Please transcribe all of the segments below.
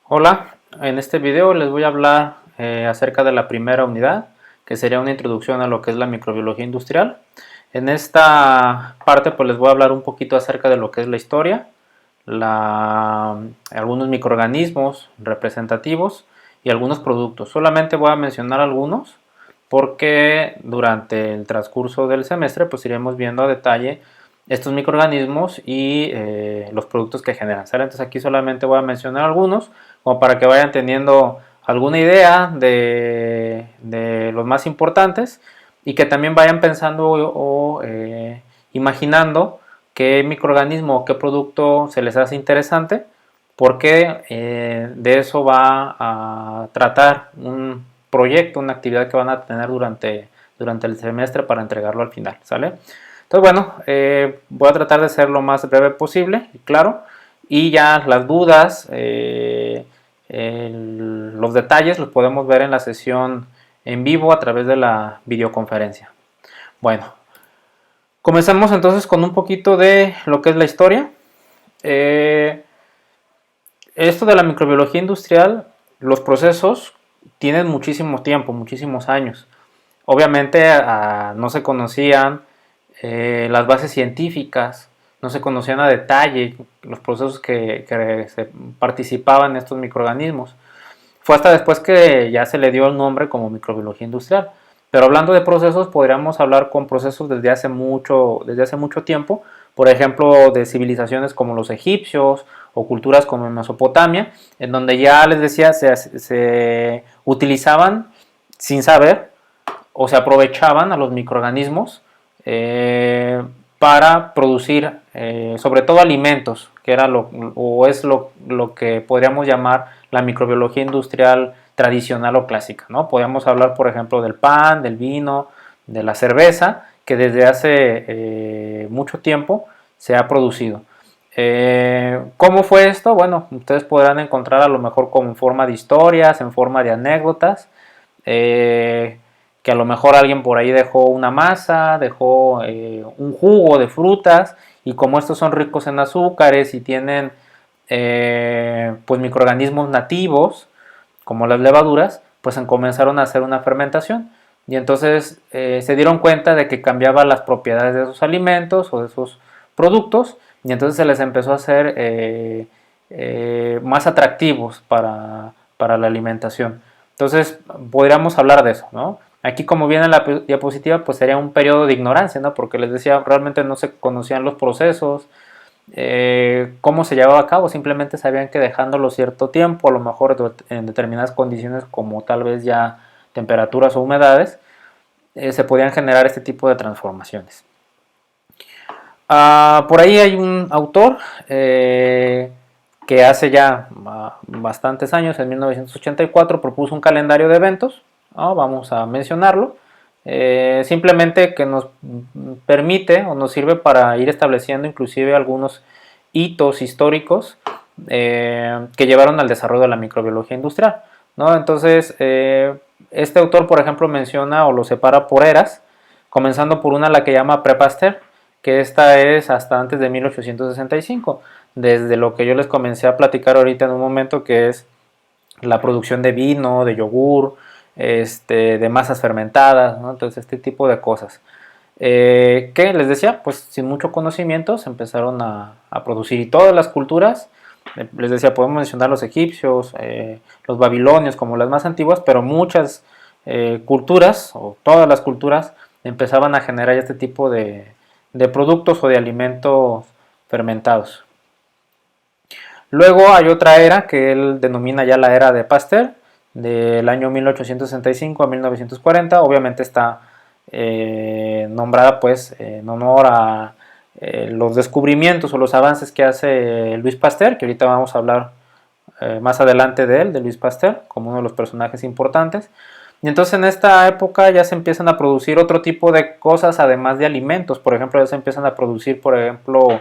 Hola, en este video les voy a hablar acerca de la primera unidad, que sería una introducción a lo que es la microbiología industrial. En esta parte pues les voy a hablar un poquito acerca de lo que es la historia, algunos microorganismos representativos y algunos productos. Solamente voy a mencionar algunos porque durante el transcurso del semestre pues iremos viendo a detalle estos microorganismos y los productos que generan. ¿Sale? Entonces aquí solamente voy a mencionar algunos como para que vayan teniendo alguna idea de los más importantes y que también vayan pensando o imaginando qué microorganismo o qué producto se les hace interesante, porque de eso va a tratar un proyecto, una actividad que van a tener durante el semestre para entregarlo al final, ¿sale? Entonces, bueno, voy a tratar de ser lo más breve posible, claro, y ya las dudas, los detalles los podemos ver en la sesión en vivo a través de la videoconferencia. Bueno, comenzamos entonces con un poquito de lo que es la historia. Esto de la microbiología industrial, los procesos tienen muchísimo tiempo, muchísimos años. Obviamente no se conocían las bases científicas, no se conocían a detalle los procesos que se participaban en estos microorganismos. Fue hasta después que ya se le dio el nombre como microbiología industrial. Pero hablando de procesos, podríamos hablar con procesos desde hace mucho tiempo, por ejemplo, de civilizaciones como los egipcios o culturas como en Mesopotamia, en donde ya les decía, se utilizaban sin saber o se aprovechaban a los microorganismos para producir sobre todo alimentos, que era lo que podríamos llamar la microbiología industrial tradicional o clásica, ¿no? Podríamos hablar, por ejemplo, del pan, del vino, de la cerveza, que desde hace mucho tiempo se ha producido. ¿Cómo fue esto? Bueno, ustedes podrán encontrar a lo mejor como en forma de historias, en forma de anécdotas, que a lo mejor alguien por ahí dejó una masa, dejó un jugo de frutas, y como estos son ricos en azúcares y tienen pues microorganismos nativos, como las levaduras, pues comenzaron a hacer una fermentación. Y entonces se dieron cuenta de que cambiaba las propiedades de esos alimentos o de esos productos, y entonces se les empezó a hacer más atractivos para la alimentación. Entonces podríamos hablar de eso, ¿no? Aquí, como viene en la diapositiva, pues sería un periodo de ignorancia, ¿no? Porque les decía, realmente no se conocían los procesos, cómo se llevaba a cabo, simplemente sabían que dejándolo cierto tiempo, a lo mejor en determinadas condiciones como tal vez ya temperaturas o humedades, se podían generar este tipo de transformaciones. Por ahí hay un autor que hace ya bastantes años, en 1984, propuso un calendario de eventos, ¿no? Vamos a mencionarlo, simplemente que nos permite o nos sirve para ir estableciendo inclusive algunos hitos históricos que llevaron al desarrollo de la microbiología industrial, ¿no? Entonces, este autor, por ejemplo, menciona o lo separa por eras, comenzando por una la que llama Pre-Pasteur, que esta es hasta antes de 1865, desde lo que yo les comencé a platicar ahorita en un momento, que es la producción de vino, de yogur, de masas fermentadas, ¿no? Entonces este tipo de cosas. Que les decía, pues sin mucho conocimiento se empezaron a producir, y todas las culturas, les decía, podemos mencionar los egipcios, los babilonios como las más antiguas, pero muchas culturas o todas las culturas empezaban a generar este tipo de productos o de alimentos fermentados. Luego hay otra era que él denomina ya la era de Pasteur, del año 1865 a 1940. Obviamente está nombrada pues en honor a los descubrimientos o los avances que hace Louis Pasteur, que ahorita vamos a hablar más adelante de él, de Louis Pasteur, como uno de los personajes importantes. Y entonces en esta época ya se empiezan a producir otro tipo de cosas además de alimentos. Por ejemplo, ya se empiezan a producir, por ejemplo,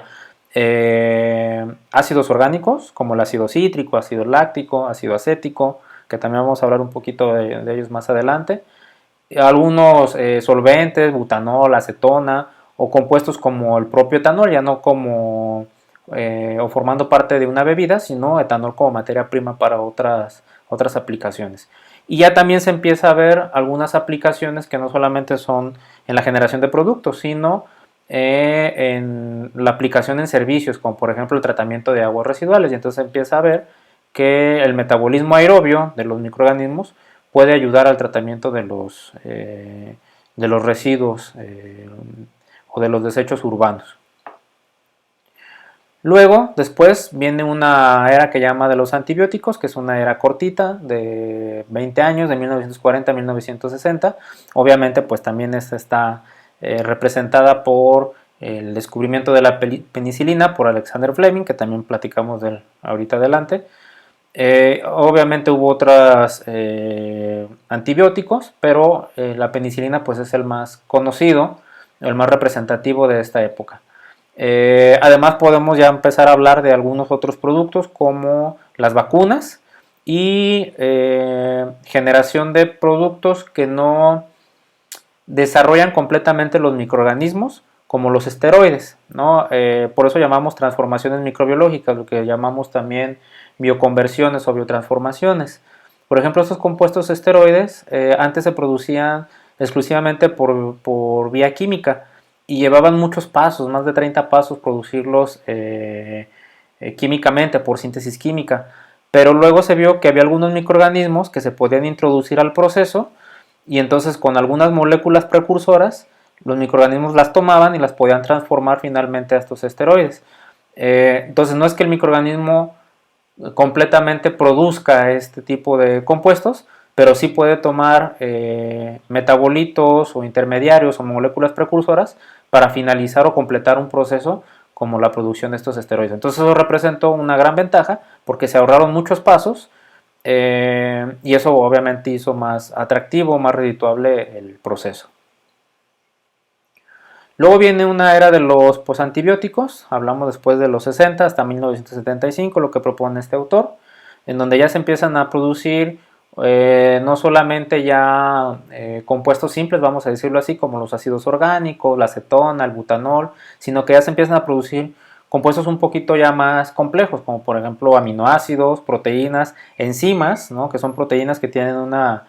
ácidos orgánicos como el ácido cítrico, ácido láctico, ácido acético, que también vamos a hablar un poquito de ellos más adelante. Algunos solventes, butanol, acetona, o compuestos como el propio etanol, ya no como o formando parte de una bebida, sino etanol como materia prima para otras aplicaciones. Y ya también se empieza a ver algunas aplicaciones que no solamente son en la generación de productos, sino en la aplicación en servicios, como por ejemplo el tratamiento de aguas residuales. Y entonces se empieza a ver que el metabolismo aerobio de los microorganismos puede ayudar al tratamiento de los residuos o de los desechos urbanos. Luego, después viene una era que llama de los antibióticos, que es una era cortita de 20 años, de 1940 a 1960. Obviamente, pues también esta está representada por el descubrimiento de la penicilina por Alexander Fleming, que también platicamos de él ahorita adelante. Obviamente hubo otros antibióticos, pero la penicilina pues es el más conocido, el más representativo de esta época. Además podemos ya empezar a hablar de algunos otros productos como las vacunas y generación de productos que no desarrollan completamente los microorganismos como los esteroides, ¿no? Por eso llamamos transformaciones microbiológicas, lo que llamamos también bioconversiones o biotransformaciones. Por ejemplo, estos compuestos esteroides antes se producían exclusivamente por vía química y llevaban muchos pasos, más de 30 pasos producirlos químicamente, por síntesis química. Pero luego se vio que había algunos microorganismos que se podían introducir al proceso y entonces con algunas moléculas precursoras los microorganismos las tomaban y las podían transformar finalmente a estos esteroides. Entonces no es que el microorganismo completamente produzca este tipo de compuestos, pero sí puede tomar metabolitos o intermediarios o moléculas precursoras para finalizar o completar un proceso como la producción de estos esteroides. Entonces eso representó una gran ventaja porque se ahorraron muchos pasos y eso obviamente hizo más atractivo, más redituable el proceso. Luego viene una era de los posantibióticos, hablamos después de los 60 hasta 1975, lo que propone este autor, en donde ya se empiezan a producir no solamente ya compuestos simples, vamos a decirlo así, como los ácidos orgánicos, la acetona, el butanol, sino que ya se empiezan a producir compuestos un poquito ya más complejos, como por ejemplo aminoácidos, proteínas, enzimas, ¿no? Que son proteínas que tienen una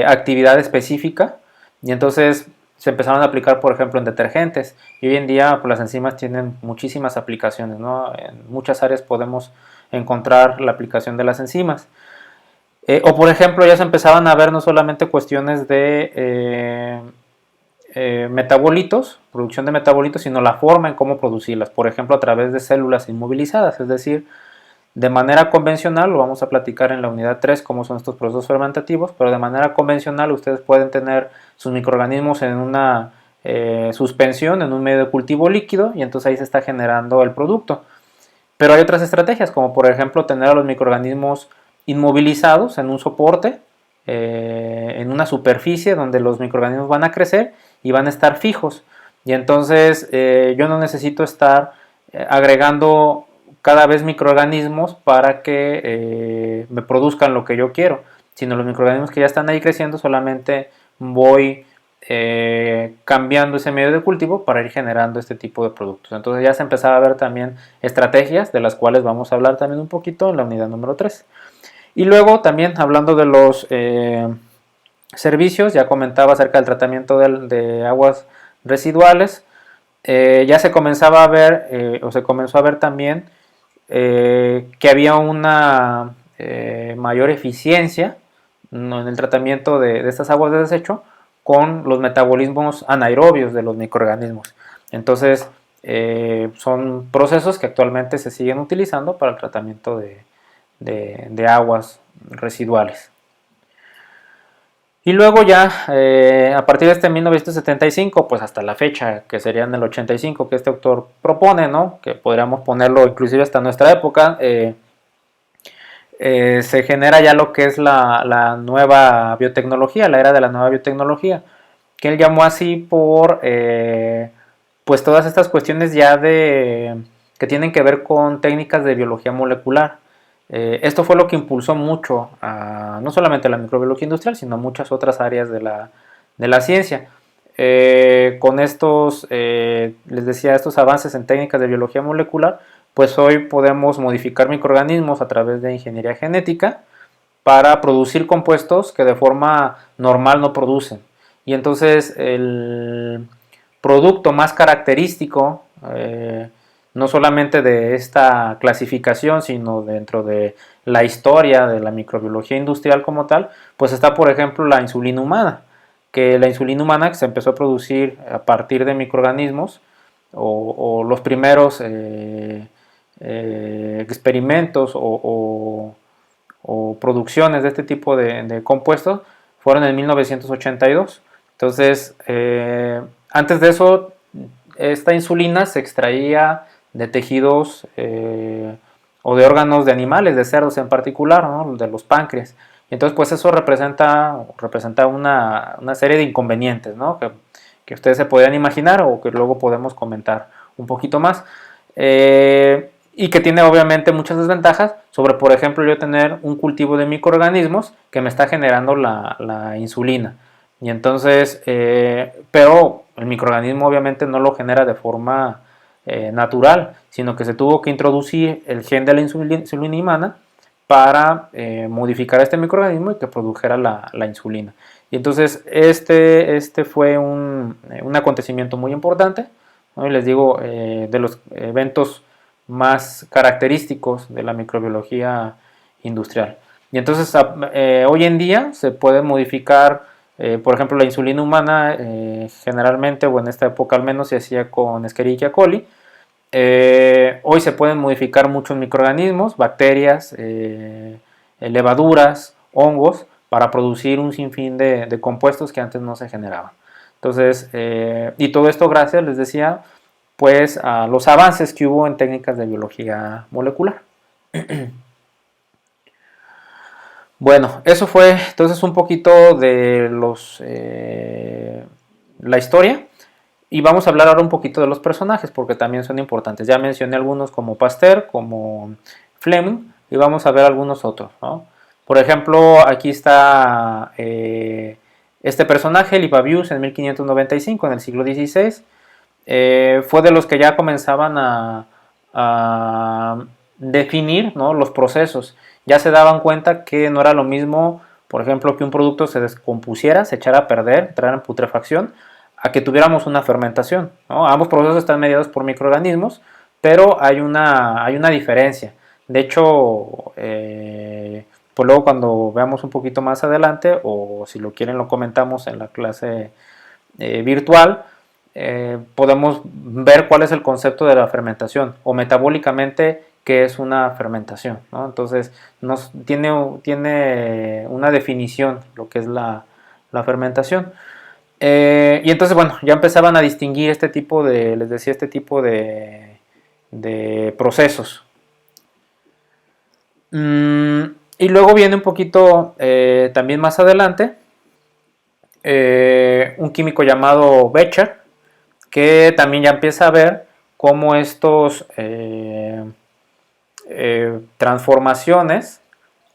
actividad específica, y entonces se empezaron a aplicar, por ejemplo, en detergentes, y hoy en día pues, las enzimas tienen muchísimas aplicaciones, ¿no? En muchas áreas podemos encontrar la aplicación de las enzimas. O por ejemplo, ya se empezaban a ver no solamente cuestiones de metabolitos, producción de metabolitos, sino la forma en cómo producirlas, por ejemplo, a través de células inmovilizadas, es decir, de manera convencional, lo vamos a platicar en la unidad 3, cómo son estos procesos fermentativos, pero de manera convencional ustedes pueden tener sus microorganismos en una suspensión, en un medio de cultivo líquido, y entonces ahí se está generando el producto. Pero hay otras estrategias, como por ejemplo tener a los microorganismos inmovilizados en un soporte, en una superficie donde los microorganismos van a crecer y van a estar fijos. Y entonces yo no necesito estar agregando cada vez microorganismos para que me produzcan lo que yo quiero, sino los microorganismos que ya están ahí creciendo solamente voy cambiando ese medio de cultivo para ir generando este tipo de productos. Entonces ya se empezaba a ver también estrategias de las cuales vamos a hablar también un poquito en la unidad número 3. Y luego también hablando de los servicios, ya comentaba acerca del tratamiento de aguas residuales, ya se comenzaba a ver o se comenzó a ver también que había una mayor eficiencia, ¿no?, en el tratamiento de estas aguas de desecho con los metabolismos anaerobios de los microorganismos. Entonces son procesos que actualmente se siguen utilizando para el tratamiento de aguas residuales. Y luego ya, a partir de este 1975, pues hasta la fecha, que sería en el 85, que este autor propone, ¿no?, que podríamos ponerlo inclusive hasta nuestra época, se genera ya lo que es la nueva biotecnología, la era de la nueva biotecnología, que él llamó así por pues todas estas cuestiones ya que tienen que ver con técnicas de biología molecular. Esto fue lo que impulsó mucho no solamente la microbiología industrial, sino muchas otras áreas de la ciencia. Con estos, les decía, estos avances en técnicas de biología molecular, pues hoy podemos modificar microorganismos a través de ingeniería genética para producir compuestos que de forma normal no producen. Y entonces el producto más característico, no solamente de esta clasificación, sino dentro de la historia de la microbiología industrial como tal, pues está por ejemplo la insulina humana, que la insulina humana que se empezó a producir a partir de microorganismos o los primeros experimentos o producciones de este tipo de compuestos fueron en 1982. Entonces, antes de eso, esta insulina se extraía de tejidos o de órganos de animales, de cerdos en particular, ¿no? De los páncreas. Entonces, pues eso representa una serie de inconvenientes, ¿no? Que ustedes se podrían imaginar o que luego podemos comentar un poquito más. Y que tiene obviamente muchas desventajas sobre, por ejemplo, yo tener un cultivo de microorganismos que me está generando la insulina. Y entonces, pero el microorganismo obviamente no lo genera de forma natural, sino que se tuvo que introducir el gen de la insulina humana para modificar este microorganismo y que produjera la insulina. Y entonces este fue un acontecimiento muy importante, ¿no? Y les digo, de los eventos más característicos de la microbiología industrial. Y entonces hoy en día se puede modificar, por ejemplo, la insulina humana, generalmente, o en esta época al menos, se hacía con Escherichia coli. Hoy se pueden modificar muchos microorganismos, bacterias, levaduras, hongos, para producir un sinfín de compuestos que antes no se generaban. Entonces, y todo esto gracias, les decía, pues a los avances que hubo en técnicas de biología molecular. Bueno, eso fue entonces un poquito de la historia. Y vamos a hablar ahora un poquito de los personajes, porque también son importantes. Ya mencioné algunos como Pasteur, como Fleming, y vamos a ver algunos otros, ¿no? Por ejemplo, aquí está este personaje, Libavius, en 1595, en el siglo XVI. Fue de los que ya comenzaban a definir, ¿no?, los procesos. Ya se daban cuenta que no era lo mismo, por ejemplo, que un producto se descompusiera, se echara a perder, entrara en putrefacción, a que tuviéramos una fermentación, ¿no? Ambos procesos están mediados por microorganismos, pero hay una diferencia. De hecho, pues luego cuando veamos un poquito más adelante, o si lo quieren lo comentamos en la clase virtual, podemos ver cuál es el concepto de la fermentación, o metabólicamente qué es una fermentación, ¿no? Entonces tiene una definición lo que es la fermentación. Y entonces, bueno, ya empezaban a distinguir este tipo de procesos. Y luego viene un poquito también más adelante un químico llamado Becher, que también ya empieza a ver cómo estos transformaciones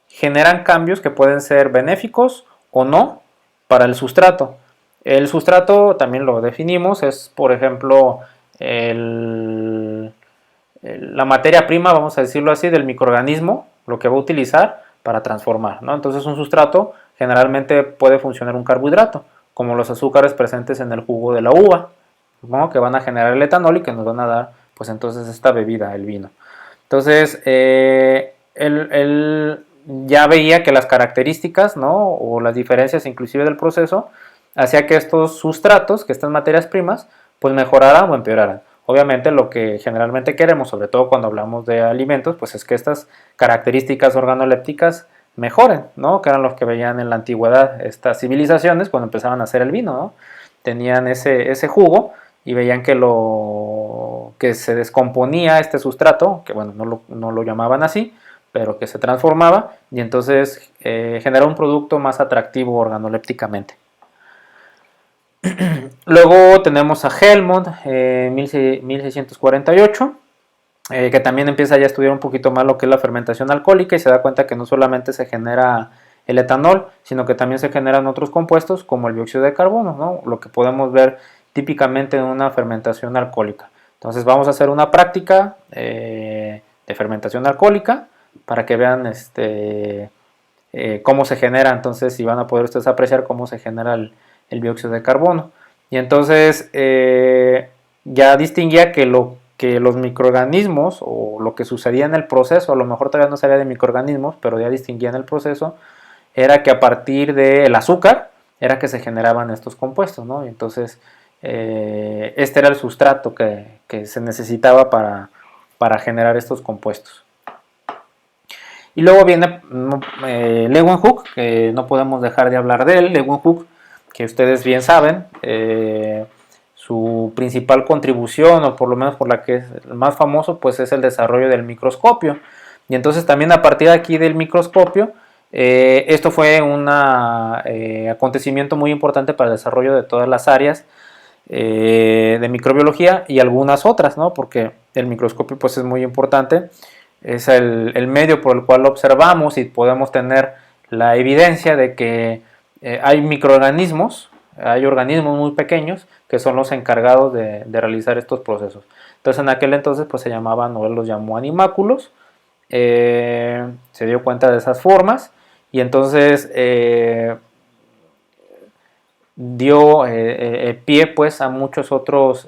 generan cambios que pueden ser benéficos o no para el sustrato. El sustrato también lo definimos, es por ejemplo la materia prima, vamos a decirlo así, del microorganismo, lo que va a utilizar para transformar, ¿no? Entonces un sustrato generalmente puede funcionar un carbohidrato, como los azúcares presentes en el jugo de la uva, ¿no?, que van a generar el etanol y que nos van a dar pues entonces esta bebida, el vino. Entonces él ya veía que las características, ¿no?, o las diferencias inclusive del proceso hacía que estos sustratos, que estas materias primas, pues mejoraran o empeoraran. Obviamente lo que generalmente queremos, sobre todo cuando hablamos de alimentos, pues es que estas características organolépticas mejoren, ¿no?, que eran los que veían en la antigüedad estas civilizaciones cuando empezaban a hacer el vino, ¿no? Tenían ese jugo y veían que se descomponía este sustrato, que bueno, no lo llamaban así, pero que se transformaba y entonces genera un producto más atractivo organolépticamente. Luego tenemos a Helmont en 1648, que también empieza ya a estudiar un poquito más lo que es la fermentación alcohólica y se da cuenta que no solamente se genera el etanol, sino que también se generan otros compuestos como el dióxido de carbono, ¿no?, lo que podemos ver típicamente en una fermentación alcohólica. Entonces vamos a hacer una práctica de fermentación alcohólica para que vean cómo se genera, entonces, y van a poder ustedes apreciar cómo se genera el dióxido de carbono. Y entonces ya distinguía que los microorganismos o lo que sucedía en el proceso, a lo mejor todavía no sabía de microorganismos, pero ya distinguía en el proceso, era que a partir del azúcar era que se generaban estos compuestos, ¿no? Y entonces este era el sustrato que se necesitaba para generar estos compuestos. Y luego viene Leeuwenhoek, que no podemos dejar de hablar de él. Leeuwenhoek, que ustedes bien saben, su principal contribución, o por lo menos por la que es el más famoso, pues es el desarrollo del microscopio. Y entonces también a partir de aquí del microscopio, esto fue un acontecimiento muy importante para el desarrollo de todas las áreas de microbiología y algunas otras, ¿no? Porque el microscopio pues es muy importante, es el medio por el cual lo observamos y podemos tener la evidencia de que hay microorganismos, hay organismos muy pequeños que son los encargados de realizar estos procesos. Entonces en aquel entonces pues se llamaban, o él los llamó animáculos, se dio cuenta de esas formas y entonces dio pie pues a muchos otros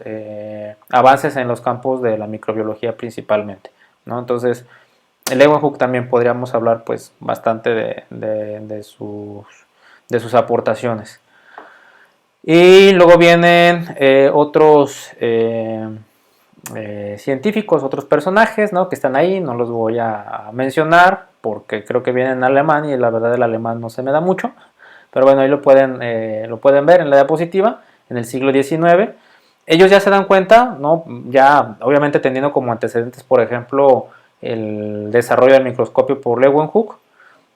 avances en los campos de la microbiología principalmente, ¿no? Entonces Leeuwenhoek también podríamos hablar pues bastante de sus aportaciones. Y luego vienen otros científicos, otros personajes, ¿no? Que están ahí, no los voy a mencionar porque creo que vienen en alemán y la verdad el alemán no se me da mucho, pero bueno, ahí lo pueden ver en la diapositiva, en el siglo XIX. Ellos ya se dan cuenta, ¿no? Ya obviamente teniendo como antecedentes, por ejemplo, el desarrollo del microscopio por Leeuwenhoek,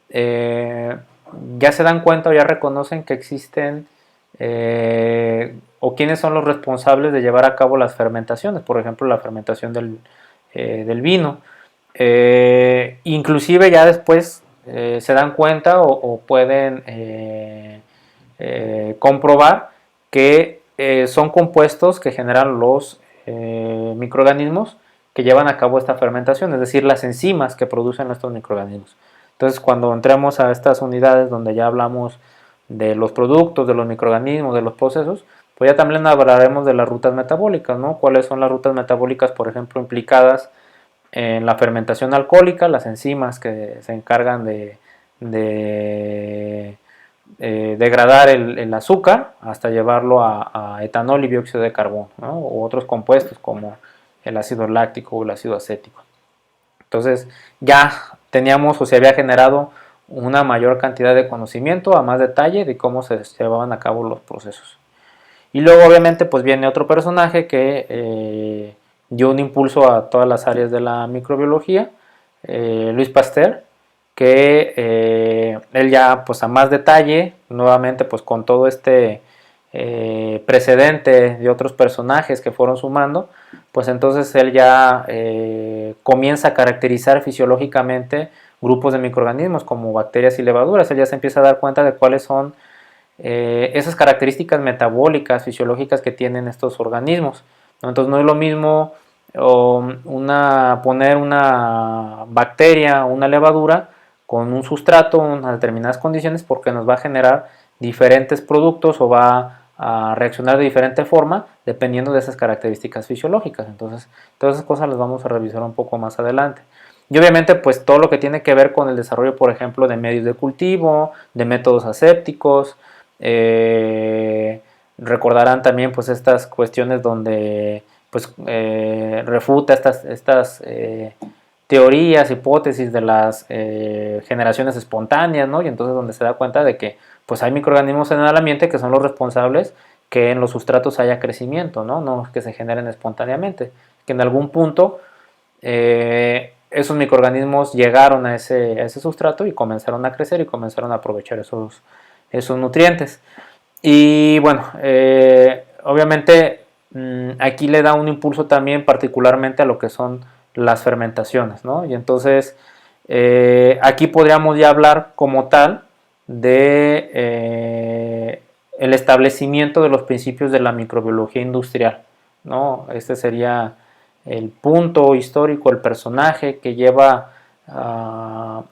ya se dan cuenta o ya reconocen que existen o quiénes son los responsables de llevar a cabo las fermentaciones, por ejemplo la fermentación del vino. Inclusive ya después se dan cuenta o pueden comprobar que son compuestos que generan los microorganismos que llevan a cabo esta fermentación, es decir, las enzimas que producen estos microorganismos. Entonces, cuando entremos a estas unidades donde ya hablamos de los productos, de los microorganismos, de los procesos, pues ya también hablaremos de las rutas metabólicas, ¿no? ¿Cuáles son las rutas metabólicas, por ejemplo, implicadas en la fermentación alcohólica, las enzimas que se encargan de degradar el azúcar hasta llevarlo a etanol y dióxido de carbono, ¿no? O otros compuestos como el ácido láctico o el ácido acético. Entonces ya teníamos o se había generado una mayor cantidad de conocimiento a más detalle de cómo se llevaban a cabo los procesos. Y luego obviamente pues viene otro personaje que dio un impulso a todas las áreas de la microbiología, Louis Pasteur, que él ya pues a más detalle, nuevamente pues con todo este precedente de otros personajes que fueron sumando, pues entonces él ya comienza a caracterizar fisiológicamente grupos de microorganismos como bacterias y levaduras. Él ya se empieza a dar cuenta de cuáles son esas características metabólicas, fisiológicas que tienen estos organismos, ¿no? Entonces no es lo mismo poner una bacteria o una levadura con un sustrato en determinadas condiciones porque nos va a generar diferentes productos o va a reaccionar de diferente forma dependiendo de esas características fisiológicas. Entonces todas esas cosas las vamos a revisar un poco más adelante. Y obviamente pues todo lo que tiene que ver con el desarrollo, por ejemplo, de medios de cultivo, de métodos asépticos, recordarán también pues estas cuestiones donde pues refuta estas teorías, hipótesis de las generaciones espontáneas, ¿no? Y entonces donde se da cuenta de que pues hay microorganismos en el ambiente que son los responsables que en los sustratos haya crecimiento, ¿no? No que se generen espontáneamente, que en algún punto esos microorganismos llegaron a ese sustrato y comenzaron a crecer y comenzaron a aprovechar esos nutrientes. Y bueno, obviamente aquí le da un impulso también particularmente a lo que son las fermentaciones, ¿no? Y entonces aquí podríamos ya hablar como tal de el establecimiento de los principios de la microbiología industrial, ¿no? Este sería el punto histórico, el personaje que lleva a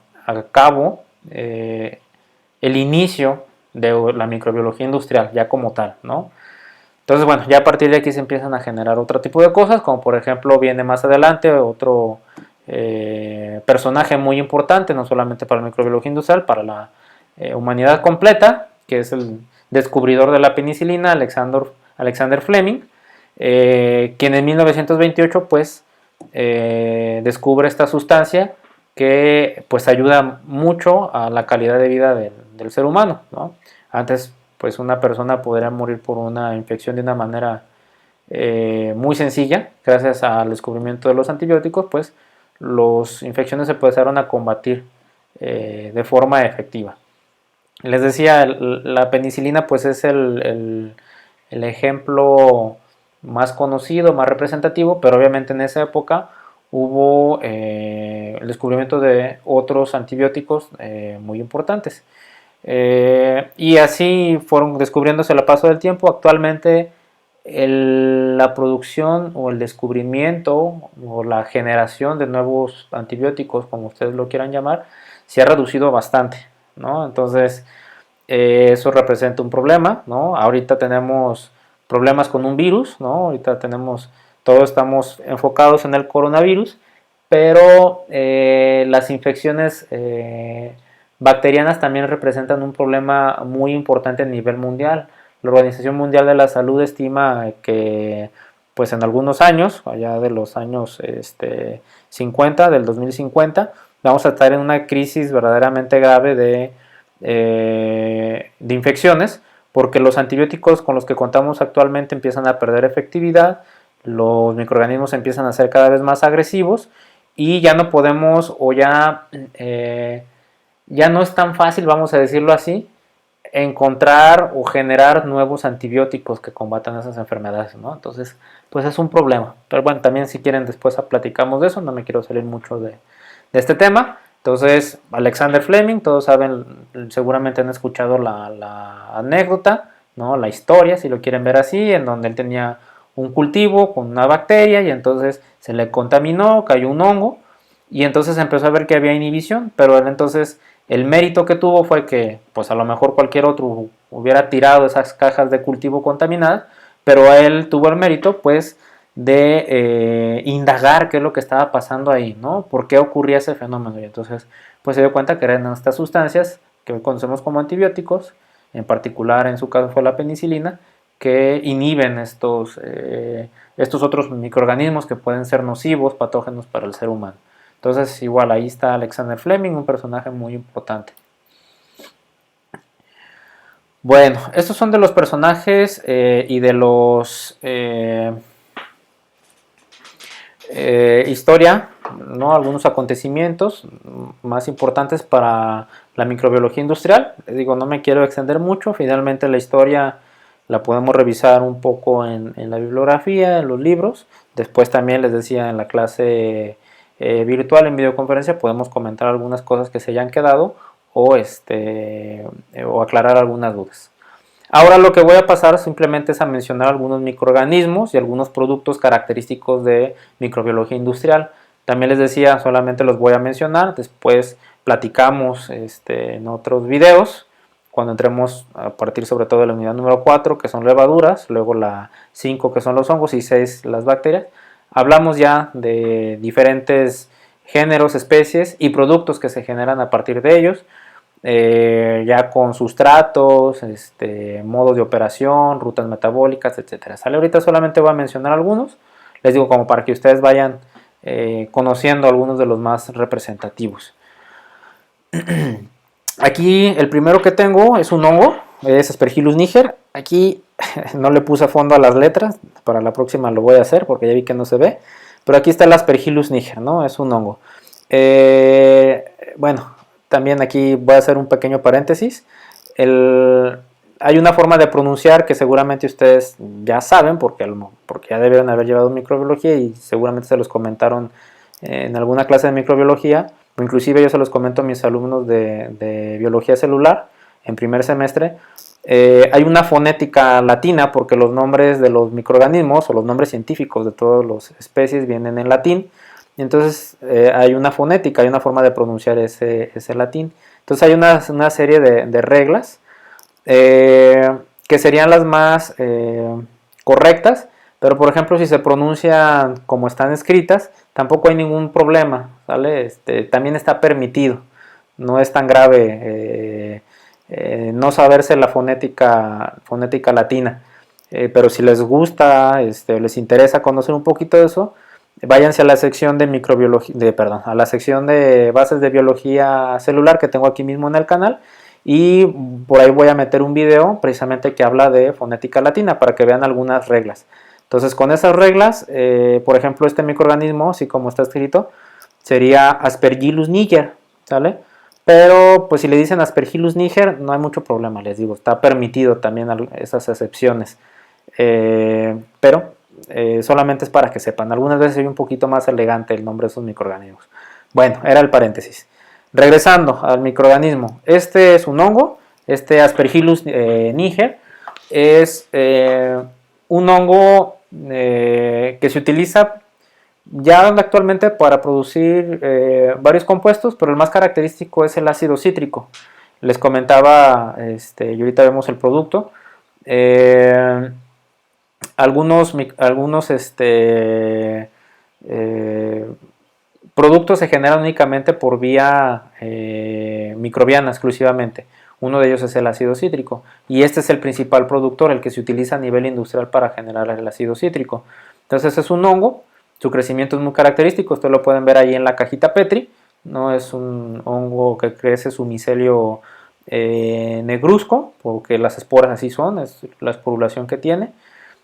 cabo el inicio de la microbiología industrial, ya como tal, ¿no? Entonces, bueno, ya a partir de aquí se empiezan a generar otro tipo de cosas, como por ejemplo viene más adelante otro personaje muy importante, no solamente para la microbiología industrial, para la humanidad completa, que es el descubridor de la penicilina, Alexander Fleming, quien en 1928 pues descubre esta sustancia que pues ayuda mucho a la calidad de vida del ser humano, ¿no? Antes pues una persona podría morir por una infección de una manera muy sencilla, gracias al descubrimiento de los antibióticos, pues las infecciones se empezaron a combatir de forma efectiva. Les decía, la penicilina pues es el ejemplo más conocido, más representativo, pero obviamente en esa época hubo el descubrimiento de otros antibióticos muy importantes. Y así fueron descubriéndose al paso del tiempo. Actualmente la producción o el descubrimiento o la generación de nuevos antibióticos, como ustedes lo quieran llamar, se ha reducido bastante, ¿no? Entonces, eso representa un problema, ¿no? Ahorita tenemos problemas con un virus, ¿no? Ahorita todos estamos enfocados en el coronavirus, pero las infecciones bacterianas también representan un problema muy importante a nivel mundial. La Organización Mundial de la Salud estima que pues en algunos años, allá de los años 50, del 2050, vamos a estar en una crisis verdaderamente grave de infecciones, porque los antibióticos con los que contamos actualmente empiezan a perder efectividad, los microorganismos empiezan a ser cada vez más agresivos y ya no podemos o ya no es tan fácil, vamos a decirlo así, encontrar o generar nuevos antibióticos que combatan esas enfermedades, ¿no? Entonces, pues es un problema. Pero bueno, también si quieren después platicamos de eso, no me quiero salir mucho de este tema. Entonces, Alexander Fleming, todos saben, seguramente han escuchado la anécdota, ¿no? La historia, si lo quieren ver así, en donde él tenía un cultivo con una bacteria y entonces se le contaminó, cayó un hongo y entonces empezó a ver que había inhibición, pero él entonces el mérito que tuvo fue que pues a lo mejor cualquier otro hubiera tirado esas cajas de cultivo contaminadas, pero él tuvo el mérito pues de indagar qué es lo que estaba pasando ahí, ¿no? ¿Por qué ocurría ese fenómeno? Y entonces pues se dio cuenta que eran estas sustancias que hoy conocemos como antibióticos, en particular en su caso fue la penicilina, que inhiben estos otros microorganismos que pueden ser nocivos, patógenos para el ser humano. Entonces, igual, ahí está Alexander Fleming, un personaje muy importante. Bueno, estos son de los personajes y de los historia, ¿no? Algunos acontecimientos más importantes para la microbiología industrial. Les digo, no me quiero extender mucho, finalmente la historia la podemos revisar un poco en la bibliografía, en los libros. Después también les decía en la clase virtual, en videoconferencia, podemos comentar algunas cosas que se hayan quedado o aclarar algunas dudas. Ahora lo que voy a pasar simplemente es a mencionar algunos microorganismos y algunos productos característicos de microbiología industrial. También les decía, solamente los voy a mencionar, después platicamos en otros videos, cuando entremos a partir sobre todo de la unidad número 4, que son levaduras, luego la 5, que son los hongos, y 6, las bacterias. Hablamos ya de diferentes géneros, especies y productos que se generan a partir de ellos. Ya con sustratos, modos de operación, rutas metabólicas, etcétera. Sale, ahorita solamente voy a mencionar algunos, les digo como para que ustedes vayan conociendo algunos de los más representativos. Aquí el primero que tengo es un hongo, es Aspergillus niger. Aquí no le puse a fondo a las letras, para la próxima lo voy a hacer porque ya vi que no se ve, pero aquí está el Aspergillus niger, ¿no? Es un hongo. Bueno, también aquí voy a hacer un pequeño paréntesis. Hay una forma de pronunciar que seguramente ustedes ya saben, porque ya debieron haber llevado microbiología y seguramente se los comentaron en alguna clase de microbiología, o inclusive yo se los comento a mis alumnos de biología celular en primer semestre, Hay una fonética latina porque los nombres de los microorganismos o los nombres científicos de todas las especies vienen en latín. Entonces hay una fonética, hay una forma de pronunciar ese latín. Entonces hay una serie de reglas que serían las más correctas, pero por ejemplo si se pronuncian como están escritas, tampoco hay ningún problema, ¿sale? También está permitido, no es tan grave no saberse la fonética latina, pero si les gusta, les interesa conocer un poquito de eso, váyanse a la sección de microbiología, perdón, a la sección de bases de biología celular que tengo aquí mismo en el canal, y por ahí voy a meter un video precisamente que habla de fonética latina para que vean algunas reglas. Entonces con esas reglas, por ejemplo este microorganismo, así como está escrito, sería Aspergillus niger, ¿sale? Pero pues si le dicen Aspergillus niger no hay mucho problema, les digo, está permitido también esas excepciones. Pero solamente es para que sepan, algunas veces es un poquito más elegante el nombre de esos microorganismos. Bueno, era el paréntesis. Regresando al microorganismo, este es un hongo, este Aspergillus niger es un hongo que se utiliza ya actualmente para producir varios compuestos, pero el más característico es el ácido cítrico. Les comentaba, y ahorita vemos el producto. Algunos productos se generan únicamente por vía microbiana exclusivamente. Uno de ellos es el ácido cítrico y este es el principal productor, el que se utiliza a nivel industrial para generar el ácido cítrico. Entonces es un hongo, su crecimiento es muy característico, ustedes lo pueden ver ahí en la cajita Petri, no es un hongo que crece su micelio negruzco, porque las esporas así son, es la esporulación que tiene.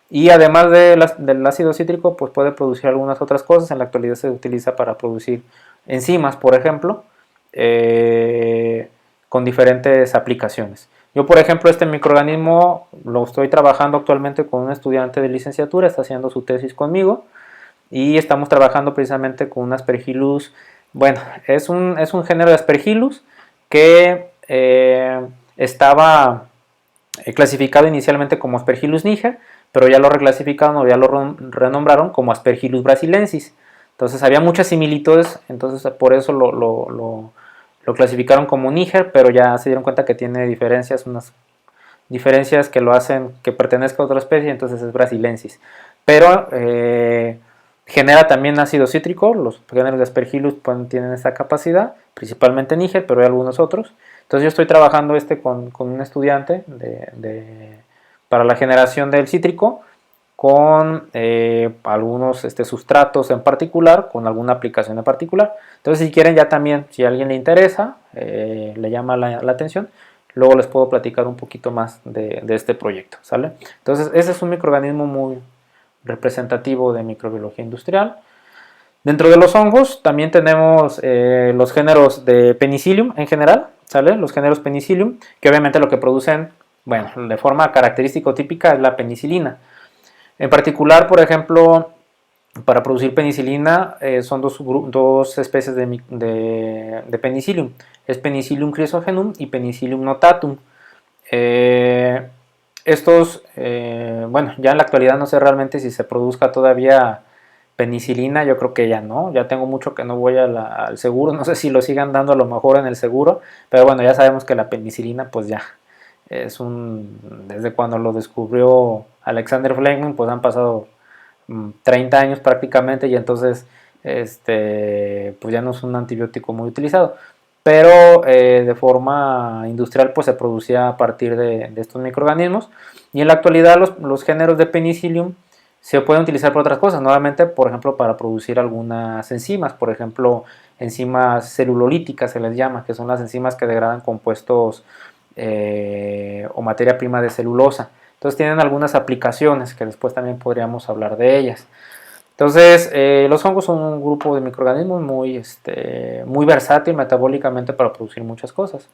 Y además del ácido cítrico, pues puede producir algunas otras cosas. En la actualidad se utiliza para producir enzimas, por ejemplo, con diferentes aplicaciones. Yo, por ejemplo, este microorganismo lo estoy trabajando actualmente con un estudiante de licenciatura, está haciendo su tesis conmigo y estamos trabajando precisamente con un Aspergillus. Bueno, es un género de Aspergillus que estaba clasificado inicialmente como Aspergillus niger, pero ya lo reclasificaron o ya lo renombraron como Aspergillus brasilensis. Entonces había muchas similitudes, entonces por eso lo clasificaron como Níger, pero ya se dieron cuenta que tiene diferencias, unas diferencias que lo hacen que pertenezca a otra especie, entonces es brasilensis. Pero genera también ácido cítrico, los géneros de Aspergillus tienen esta capacidad, principalmente Níger, pero hay algunos otros. Entonces yo estoy trabajando con un estudiante para la generación del cítrico con algunos sustratos en particular, con alguna aplicación en particular. Entonces si quieren ya también, si a alguien le interesa, le llama la atención, luego les puedo platicar un poquito más de este proyecto, ¿sale? Entonces ese es un microorganismo muy representativo de microbiología industrial. Dentro de los hongos también tenemos los géneros de Penicillium en general, ¿sale? Los géneros Penicillium, que obviamente lo que producen, bueno, de forma característica o típica es la penicilina. En particular, por ejemplo, para producir penicilina son dos especies de Penicillium. Es Penicillium chrysogenum y Penicillium notatum. Bueno, ya en la actualidad no sé realmente si se produzca todavía penicilina, yo creo que ya no, ya tengo mucho que no voy al seguro, no sé si lo sigan dando a lo mejor en el seguro, pero bueno, ya sabemos que la penicilina pues ya desde cuando lo descubrió Alexander Fleming, pues han pasado 30 años prácticamente y entonces pues ya no es un antibiótico muy utilizado, pero de forma industrial pues se producía a partir de estos microorganismos y en la actualidad los géneros de Penicillium se pueden utilizar por otras cosas, nuevamente por ejemplo para producir algunas enzimas, por ejemplo enzimas celulolíticas se les llama, que son las enzimas que degradan compuestos o materia prima de celulosa. Entonces tienen algunas aplicaciones que después también podríamos hablar de ellas. Entonces los hongos son un grupo de microorganismos muy versátil metabólicamente para producir muchas cosas.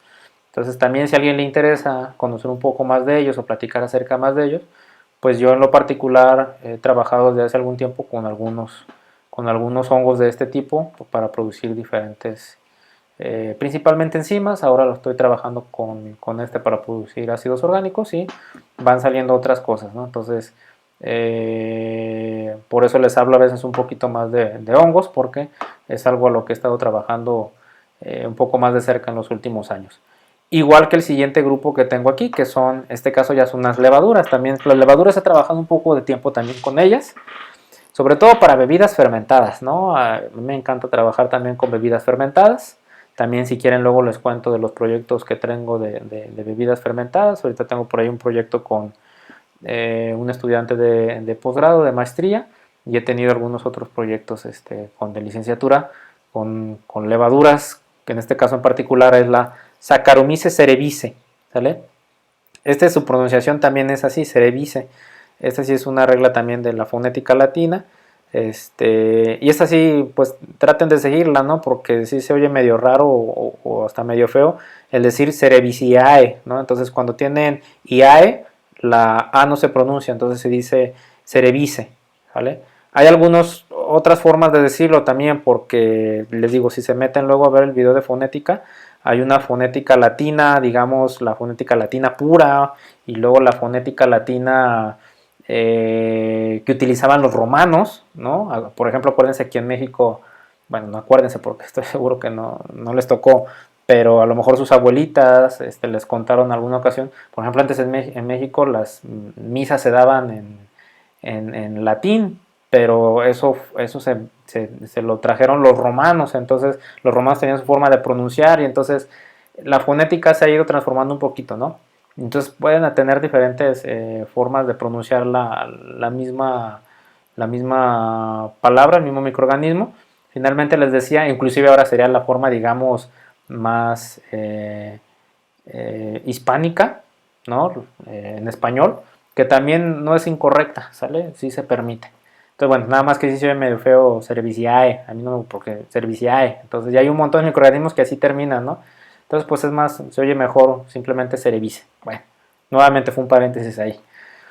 Entonces también si a alguien le interesa conocer un poco más de ellos o platicar acerca más de ellos, pues yo en lo particular he trabajado desde hace algún tiempo con algunos hongos de este tipo para producir diferentes principalmente enzimas. Ahora lo estoy trabajando con este para producir ácidos orgánicos y van saliendo otras cosas, ¿no? Entonces, por eso les hablo a veces un poquito más de hongos, porque es algo a lo que he estado trabajando un poco más de cerca en los últimos años. Igual que el siguiente grupo que tengo aquí, que son, en este caso ya son unas levaduras. También las levaduras he trabajado un poco de tiempo también con ellas, sobre todo para bebidas fermentadas, ¿no? A mí me encanta trabajar también con bebidas fermentadas. También si quieren luego les cuento de los proyectos que tengo de bebidas fermentadas. Ahorita tengo por ahí un proyecto con un estudiante de posgrado, de maestría, y he tenido algunos otros proyectos de licenciatura con levaduras, que en este caso en particular es la Saccharomyces cerevisiae, ¿sale? Su pronunciación también es así, cerevisiae. Esta sí es una regla también de la fonética latina. Y esta sí, pues traten de seguirla, ¿no? Porque sí se oye medio raro o hasta medio feo el decir cerevisiae, ¿no? Entonces cuando tienen IAE, la A no se pronuncia, entonces se dice cerevisiae, ¿vale? Hay algunas otras formas de decirlo también, porque les digo, si se meten luego a ver el video de fonética, hay una fonética latina, digamos la fonética latina pura, y luego la fonética latina que utilizaban los romanos, ¿no? Por ejemplo, acuérdense que en México, bueno, no acuérdense porque estoy seguro que no les tocó, pero a lo mejor sus abuelitas les contaron en alguna ocasión. Por ejemplo, antes en México las misas se daban en latín, pero eso se lo trajeron los romanos. Entonces los romanos tenían su forma de pronunciar y entonces la fonética se ha ido transformando un poquito, ¿no? Entonces pueden tener diferentes formas de pronunciar la misma palabra, el mismo microorganismo. Finalmente les decía, inclusive ahora sería la forma, digamos, más hispánica, ¿no? En español, que también no es incorrecta, ¿sale? Sí se permite. Entonces, bueno, nada más que sí se ve medio feo cerevisiae, a mí no, porque cerevisiae. Entonces ya hay un montón de microorganismos que así terminan, ¿no? Entonces, pues es más, se oye mejor simplemente cerevisiae. Bueno, nuevamente fue un paréntesis ahí.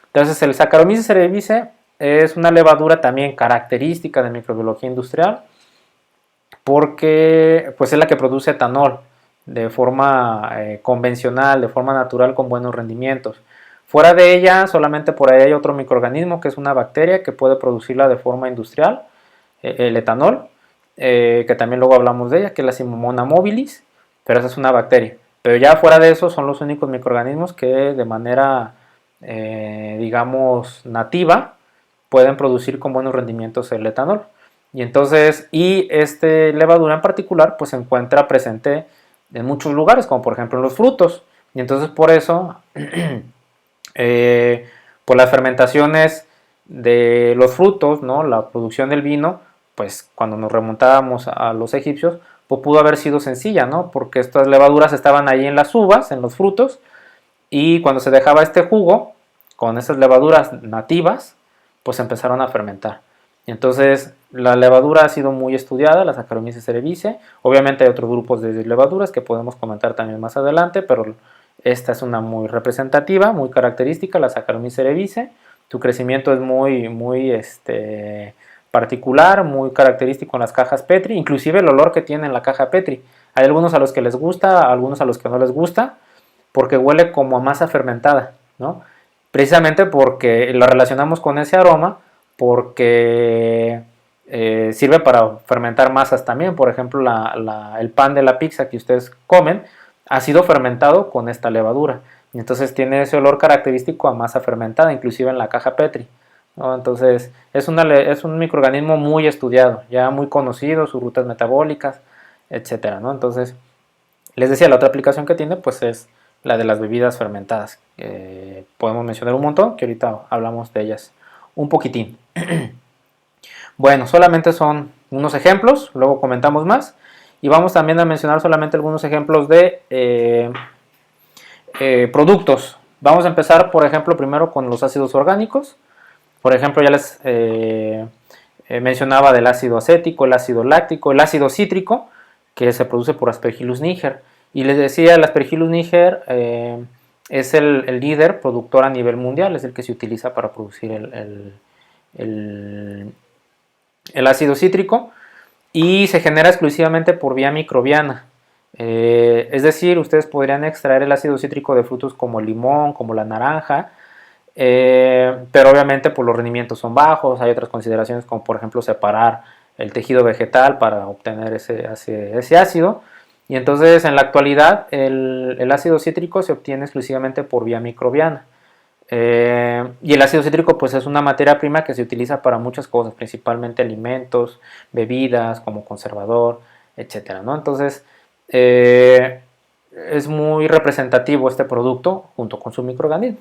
Entonces, el Saccharomyces cerevisiae es una levadura también característica de microbiología industrial, porque pues es la que produce etanol de forma convencional, de forma natural, con buenos rendimientos. Fuera de ella, solamente por ahí hay otro microorganismo que es una bacteria que puede producirla de forma industrial, el etanol, que también luego hablamos de ella, que es la Pseudomonas mobilis, pero esa es una bacteria. Pero ya fuera de eso son los únicos microorganismos que de manera, digamos, nativa pueden producir con buenos rendimientos el etanol. Y entonces, levadura en particular, pues se encuentra presente en muchos lugares, como por ejemplo en los frutos. Y entonces por eso, por las fermentaciones de los frutos, ¿no? La producción del vino, pues cuando nos remontábamos a los egipcios, pues pudo haber sido sencilla, ¿no? Porque estas levaduras estaban ahí en las uvas, en los frutos, y cuando se dejaba este jugo, con esas levaduras nativas, pues empezaron a fermentar. Y entonces la levadura ha sido muy estudiada, la Saccharomyces cerevisiae. Obviamente hay otros grupos de levaduras que podemos comentar también más adelante, pero esta es una muy representativa, muy característica, la Saccharomyces cerevisiae. Su crecimiento es muy particular, muy característico en las cajas Petri, inclusive el olor que tiene en la caja Petri. Hay algunos a los que les gusta, algunos a los que no les gusta, porque huele como a masa fermentada, ¿no? Precisamente porque lo relacionamos con ese aroma, porque sirve para fermentar masas también. Por ejemplo, el pan de la pizza que ustedes comen ha sido fermentado con esta levadura. Y entonces tiene ese olor característico a masa fermentada, inclusive en la caja Petri, ¿no? Entonces es un microorganismo muy estudiado, ya muy conocido, sus rutas metabólicas, etcétera, ¿no? Entonces, les decía, la otra aplicación que tiene pues es la de las bebidas fermentadas. Podemos mencionar un montón, que ahorita hablamos de ellas un poquitín. Bueno, solamente son unos ejemplos, luego comentamos más. Y vamos también a mencionar solamente algunos ejemplos de productos. Vamos a empezar, por ejemplo, primero con los ácidos orgánicos. Por ejemplo, ya les mencionaba del ácido acético, el ácido láctico, el ácido cítrico, que se produce por Aspergillus niger. Y les decía, el Aspergillus niger es el líder productor a nivel mundial, es el que se utiliza para producir el ácido cítrico, y se genera exclusivamente por vía microbiana. Es decir, ustedes podrían extraer el ácido cítrico de frutos como el limón, como la naranja, pero obviamente pues, los rendimientos son bajos. Hay otras consideraciones como por ejemplo separar el tejido vegetal para obtener ese ácido. Y entonces en la actualidad el ácido cítrico se obtiene exclusivamente por vía microbiana. Y el ácido cítrico pues es una materia prima que se utiliza para muchas cosas, principalmente alimentos, bebidas, como conservador, etcétera, ¿no? Entonces es muy representativo este producto junto con su microorganismo.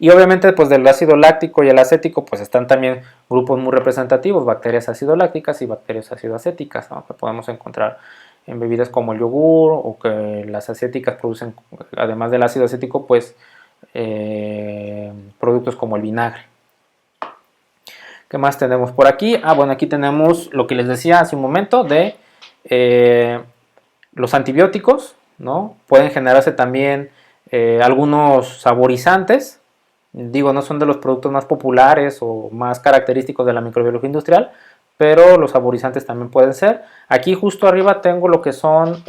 Y obviamente pues del ácido láctico y el acético pues están también grupos muy representativos, bacterias ácido lácticas y bacterias ácido acéticas, ¿no? Que podemos encontrar en bebidas como el yogur, o que las acéticas producen, además del ácido acético, pues productos como el vinagre. ¿Qué más tenemos por aquí? Bueno, aquí tenemos lo que les decía hace un momento de los antibióticos, ¿no? Pueden generarse también algunos saborizantes. Digo, no son de los productos más populares o más característicos de la microbiología industrial, pero los saborizantes también pueden ser. Aquí justo arriba tengo lo que son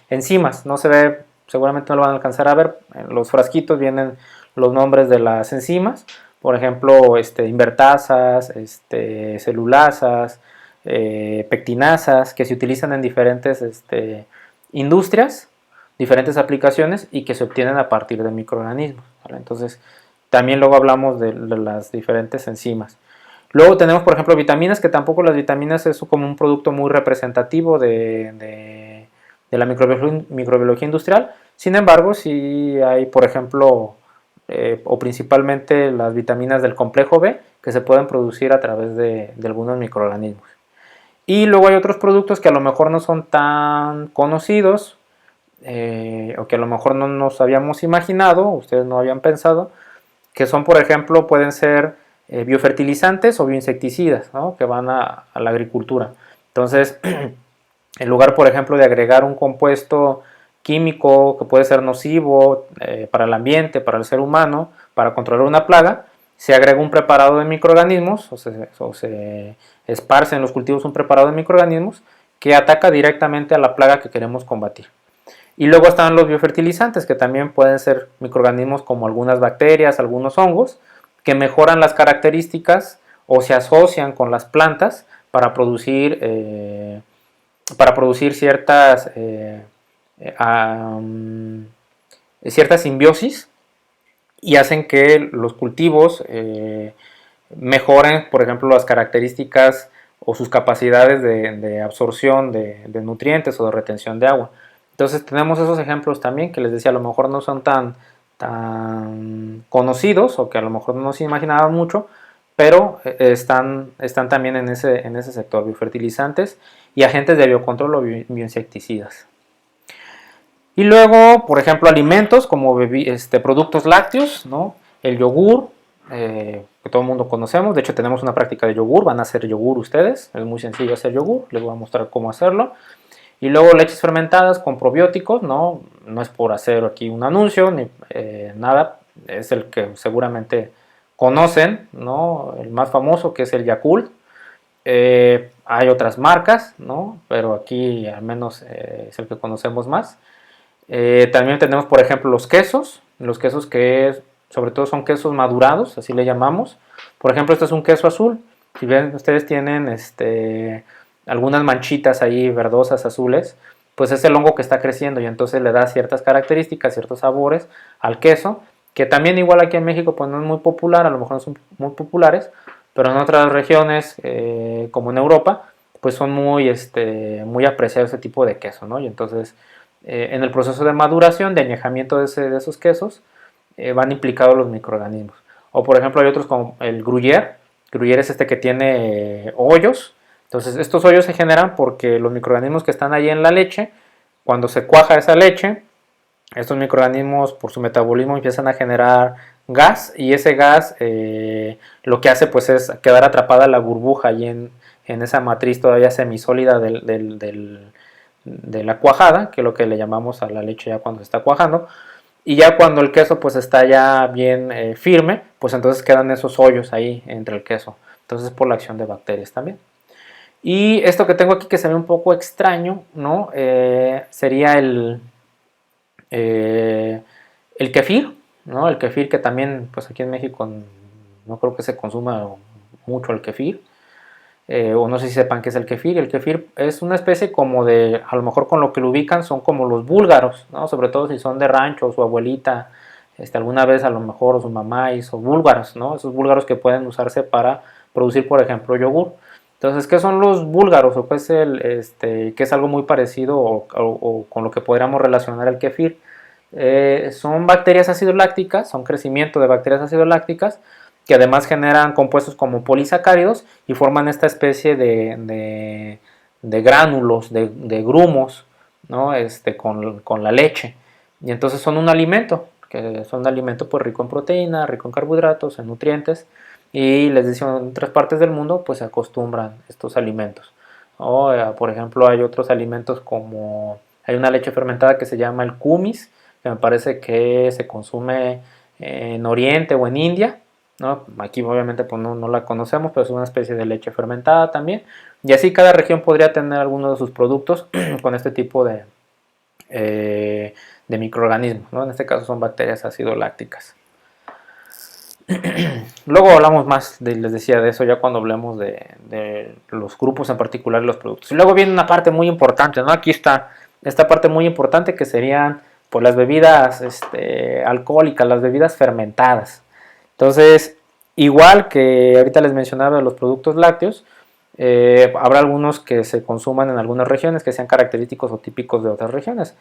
enzimas. No se ve, seguramente no lo van a alcanzar a ver. En los frasquitos vienen los nombres de las enzimas. Por ejemplo, invertasas, celulasas, pectinasas, que se utilizan en diferentes industrias, diferentes aplicaciones y que se obtienen a partir de microorganismos, ¿vale? Entonces, también luego hablamos de las diferentes enzimas. Luego tenemos, por ejemplo, vitaminas, que tampoco las vitaminas es como un producto muy representativo de la microbiología industrial. Sin embargo, sí hay, por ejemplo, o principalmente las vitaminas del complejo B, que se pueden producir a través de algunos microorganismos. Y luego hay otros productos que a lo mejor no son tan conocidos, o que a lo mejor no nos habíamos imaginado, ustedes no habían pensado, que son, por ejemplo, pueden ser biofertilizantes o bioinsecticidas, ¿no? Que van a la agricultura. Entonces, en lugar, por ejemplo, de agregar un compuesto químico que puede ser nocivo para el ambiente, para el ser humano, para controlar una plaga, se agrega un preparado de microorganismos o se esparce en los cultivos un preparado de microorganismos que ataca directamente a la plaga que queremos combatir. Y luego están los biofertilizantes, que también pueden ser microorganismos como algunas bacterias, algunos hongos, que mejoran las características o se asocian con las plantas para producir cierta simbiosis, y hacen que los cultivos mejoren, por ejemplo, las características o sus capacidades de absorción de nutrientes o de retención de agua. Entonces tenemos esos ejemplos también que les decía, a lo mejor no son tan conocidos o que a lo mejor no se imaginaban mucho, pero están también en ese sector, biofertilizantes y agentes de biocontrol o bioinsecticidas. Y luego, por ejemplo, alimentos como productos lácteos, ¿no? El yogur, que todo el mundo conocemos. De hecho, tenemos una práctica de yogur. Van a hacer yogur ustedes. Es muy sencillo hacer yogur. Les voy a mostrar cómo hacerlo. Y luego leches fermentadas con probióticos, ¿no? No es por hacer aquí un anuncio ni nada. Es el que seguramente conocen, ¿no? El más famoso, que es el Yakult. Hay otras marcas, ¿no? Pero aquí al menos es el que conocemos más. También tenemos, por ejemplo, los quesos que sobre todo son quesos madurados, así le llamamos. Por ejemplo, este es un queso azul. Si ven, ustedes tienen algunas manchitas ahí verdosas, azules, pues es el hongo que está creciendo y entonces le da ciertas características, ciertos sabores al queso, que también igual aquí en México pues no es muy popular, a lo mejor no son muy populares, pero en otras regiones, como en Europa, pues son muy apreciados ese tipo de queso, ¿no? Y entonces en el proceso de maduración, de añejamiento de esos quesos, van implicados los microorganismos. O por ejemplo hay otros como el gruyere. Gruyere es que tiene hoyos. Entonces estos hoyos se generan porque los microorganismos que están ahí en la leche, cuando se cuaja esa leche, estos microorganismos por su metabolismo empiezan a generar gas, y ese gas lo que hace pues es quedar atrapada la burbuja ahí en esa matriz todavía semisólida de la cuajada, que es lo que le llamamos a la leche ya cuando se está cuajando. Y ya cuando el queso pues está ya bien firme, pues entonces quedan esos hoyos ahí entre el queso. Entonces por la acción de bacterias también. Y esto que tengo aquí que se ve un poco extraño, ¿no? Sería el kefir, ¿no? El kefir que también, pues aquí en México no creo que se consuma mucho el kefir. O no sé si sepan qué es el kefir. El kefir es una especie como de, a lo mejor con lo que lo ubican son como los búlgaros, ¿no? Sobre todo si son de rancho, su abuelita, alguna vez a lo mejor su mamá hizo búlgaros, ¿no? Esos búlgaros que pueden usarse para producir, por ejemplo, yogur. Entonces, ¿qué son los búlgaros? O qué es que es algo muy parecido o con lo que podríamos relacionar el kefir. Son bacterias ácido lácticas, son crecimiento de bacterias ácido lácticas que además generan compuestos como polisacáridos y forman esta especie de gránulos, de grumos, ¿no? Con la leche. Y entonces son un alimento, que son un alimento pues rico en proteína, rico en carbohidratos, en nutrientes. Y les decía, en otras partes del mundo pues se acostumbran estos alimentos. Por ejemplo, hay otros alimentos como, hay una leche fermentada que se llama el kumis, que me parece que se consume en Oriente o en India, ¿no? Aquí obviamente pues no la conocemos, pero es una especie de leche fermentada también. Y así cada región podría tener alguno de sus productos con este tipo de microorganismos, ¿no? En este caso son bacterias ácido lácticas. Luego hablamos más, les decía, de eso ya cuando hablemos de los grupos en particular y los productos. Y luego viene una parte muy importante, ¿no? Aquí está esta parte muy importante que serían pues las bebidas alcohólicas, las bebidas fermentadas. Entonces, igual que ahorita les mencionaba de los productos lácteos, habrá algunos que se consuman en algunas regiones que sean característicos o típicos de otras regiones.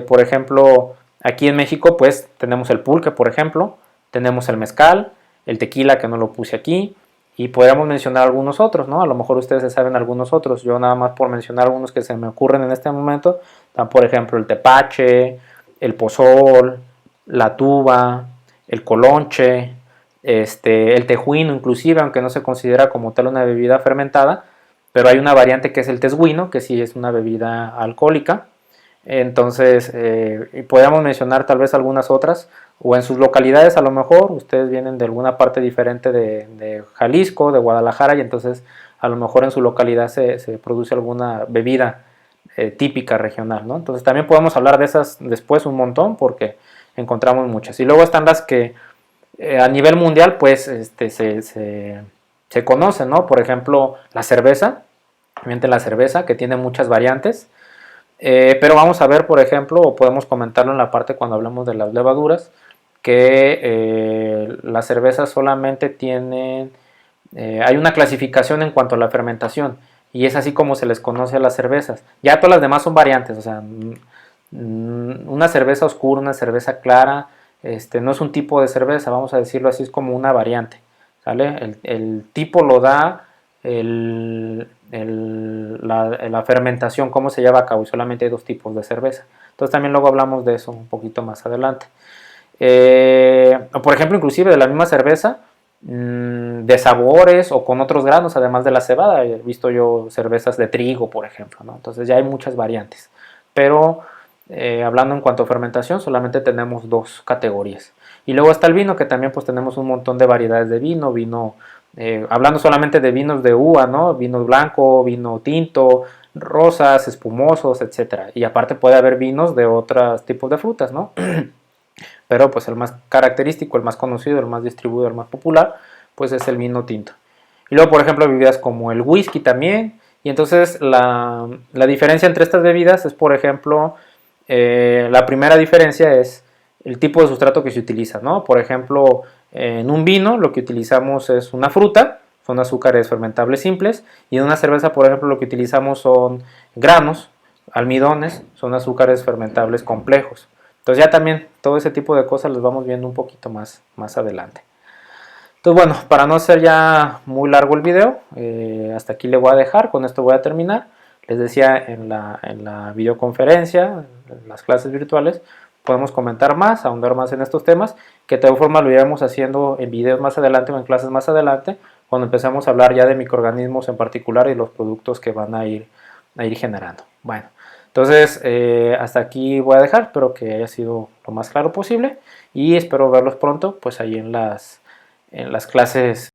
Por ejemplo, aquí en México pues tenemos el pulque, por ejemplo, tenemos el mezcal, el tequila que no lo puse aquí, y podríamos mencionar algunos otros, ¿no? A lo mejor ustedes se saben algunos otros, yo nada más por mencionar algunos que se me ocurren en este momento, están por ejemplo el tepache, el pozol, la tuba, el colonche, el tejuino inclusive, aunque no se considera como tal una bebida fermentada, pero hay una variante que es el tesguino, que sí es una bebida alcohólica. Entonces, podríamos mencionar tal vez algunas otras, o en sus localidades a lo mejor, ustedes vienen de alguna parte diferente de Jalisco, de Guadalajara, y entonces a lo mejor en su localidad se produce alguna bebida típica regional, ¿no? Entonces también podemos hablar de esas después un montón, porque encontramos muchas. Y luego están las que a nivel mundial, pues, se conocen, ¿no? Por ejemplo, la cerveza, obviamente la cerveza, que tiene muchas variantes. Pero vamos a ver, por ejemplo, o podemos comentarlo en la parte cuando hablamos de las levaduras, que las cervezas solamente tienen, hay una clasificación en cuanto a la fermentación, y es así como se les conoce a las cervezas. Ya todas las demás son variantes, o sea, una cerveza oscura, una cerveza clara, no es un tipo de cerveza, vamos a decirlo así, es como una variante, ¿sale? El tipo lo da la fermentación, cómo se lleva a cabo, y solamente hay dos tipos de cerveza. Entonces también luego hablamos de eso un poquito más adelante. Por ejemplo, inclusive de la misma cerveza, de sabores o con otros granos, además de la cebada. He visto yo cervezas de trigo, por ejemplo, ¿no? Entonces ya hay muchas variantes. Pero hablando en cuanto a fermentación, solamente tenemos dos categorías. Y luego está el vino, que también pues tenemos un montón de variedades de vino, hablando solamente de vinos de uva, ¿no? Vino blanco, vino tinto, rosas, espumosos, etcétera. Y aparte puede haber vinos de otros tipos de frutas, ¿no? Pero pues el más característico, el más conocido, el más distribuido, el más popular, pues es el vino tinto. Y luego, por ejemplo, bebidas como el whisky también. Y entonces la diferencia entre estas bebidas es, por ejemplo, la primera diferencia es el tipo de sustrato que se utiliza, ¿no? Por ejemplo, en un vino lo que utilizamos es una fruta, son azúcares fermentables simples, y en una cerveza, por ejemplo, lo que utilizamos son granos, almidones, son azúcares fermentables complejos. Entonces ya también todo ese tipo de cosas los vamos viendo un poquito más adelante. Entonces bueno, para no hacer ya muy largo el video, hasta aquí le voy a dejar, con esto voy a terminar. Les decía en la videoconferencia, en las clases virtuales, podemos comentar más, ahondar más en estos temas, que de todas formas lo iremos haciendo en videos más adelante o en clases más adelante, cuando empecemos a hablar ya de microorganismos en particular y los productos que van a ir generando. Bueno, entonces hasta aquí voy a dejar, espero que haya sido lo más claro posible y espero verlos pronto pues ahí en las clases